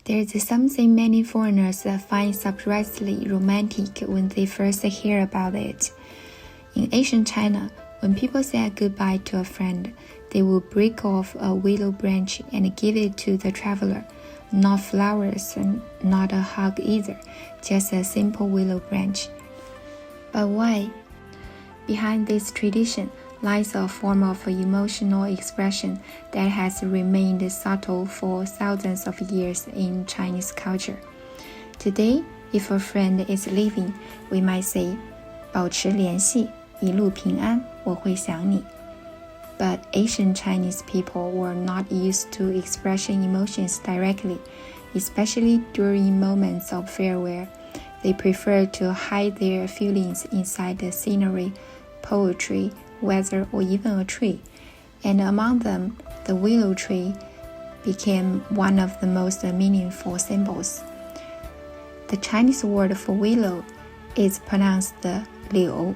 There's something many foreigners find surprisingly romantic when they first hear about it. In Asian China, when people say goodbye to a friend, they will break off a willow branch and give it to the traveler. Not flowers and not a hug either, just a simple willow branch. But why? Behind this tradition lies a form of emotional expression that has remained subtle for thousands of years in Chinese culture. Today, if a friend is leaving, we might say, 保持联系，一路平安，我会想你。But Asian Chinese people were not used to expressing emotions directly, especially during moments of farewell. They prefer to hide their feelings inside the scenery, poetry, weather, or even a tree. And among them, the willow tree became one of the most meaningful symbols. The Chinese word for willow is pronounced 柳.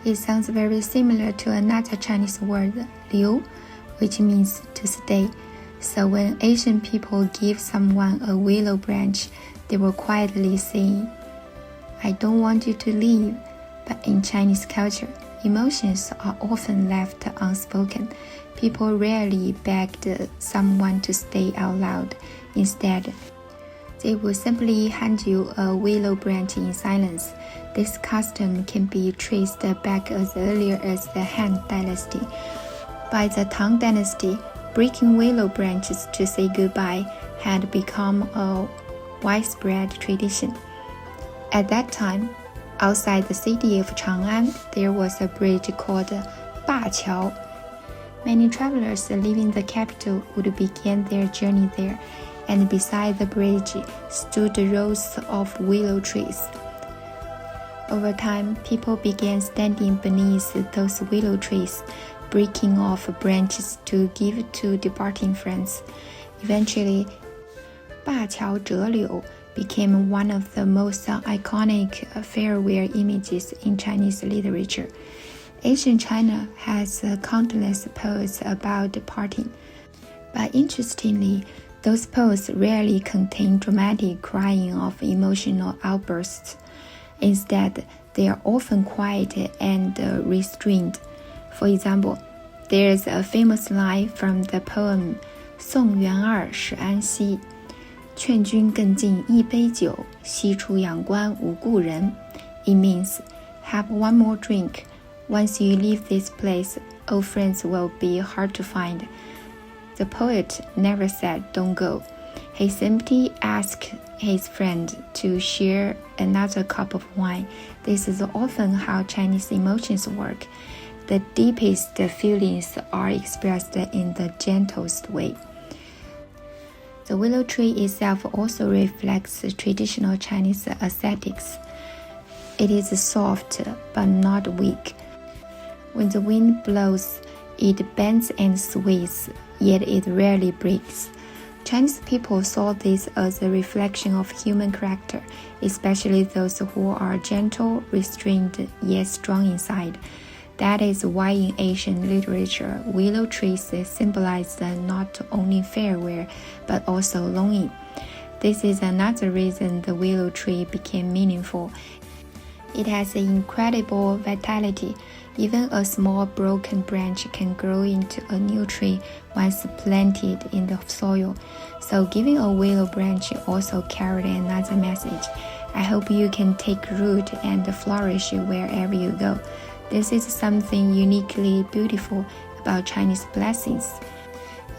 It sounds very similar to another Chinese word, 留, which means to stay. So when Asian people give someone a willow branch, they were quietly saying, I don't want you to leave. But in Chinese culture, emotions are often left unspoken. People rarely begged someone to stay out loud. Instead, they would simply hand you a willow branch in silence. This custom can be traced back as early as the Han Dynasty. By the Tang Dynasty, breaking willow branches to say goodbye had become a widespread tradition. At that time, outside the city of Chang'an, there was a bridge called Baqiao. Many travelers leaving the capital would begin their journey there, and beside the bridge stood rows of willow trees. Over time, people began standing beneath those willow trees, breaking off branches to give to departing friends. Eventually, 灞桥折柳 became one of the most iconic farewell images in Chinese literature. Ancient China has countless poets about departing, but interestingly, those poems rarely contain dramatic crying of emotional outbursts. Instead, they are often quiet and restrained. For example, there's a famous line from the poem 送元二使安西 劝君更尽一杯酒 西出阳关无故人 It means, have one more drink. Once you leave this place, old friends will be hard to find. The poet never said don't go. He simply asked his friend to share another cup of wine. This is often how Chinese emotions work. The deepest feelings are expressed in the gentlest way. The willow tree itself also reflects traditional Chinese aesthetics. It is soft but not weak. When the wind blows, it bends and sways, yet it rarely breaks. Chinese people saw this as a reflection of human character, especially those who are gentle, restrained, yet strong inside. That is why in Asian literature, willow trees symbolize not only farewell, but also longing. This is another reason the willow tree became meaningful. It has incredible vitality. Even a small broken branch can grow into a new tree once planted in the soil. So giving a willow branch also carried another message. I hope you can take root and flourish wherever you go. This is something uniquely beautiful about Chinese blessings.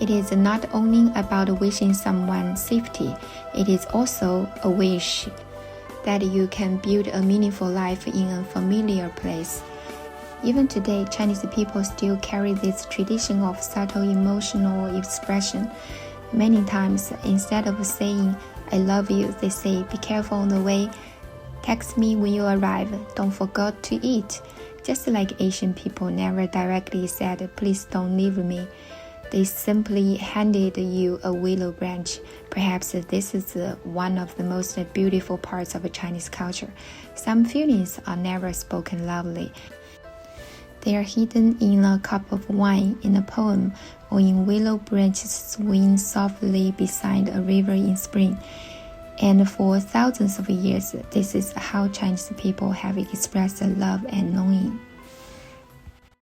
It is not only about wishing someone safety, it is also a wish that you can build a meaningful life in a familiar place. Even today, Chinese people still carry this tradition of subtle emotional expression. Many times, instead of saying, I love you, they say, be careful on the way. Text me when you arrive. Don't forget to eat. Just like Asian people never directly said, please don't leave me. They simply handed you a willow branch. Perhaps this is one of the most beautiful parts of Chinese culture. Some feelings are never spoken loudly. They are hidden in a cup of wine, in a poem, or in willow branches swing softly beside a river in spring. And for thousands of years, this is how Chinese people have expressed love and longing.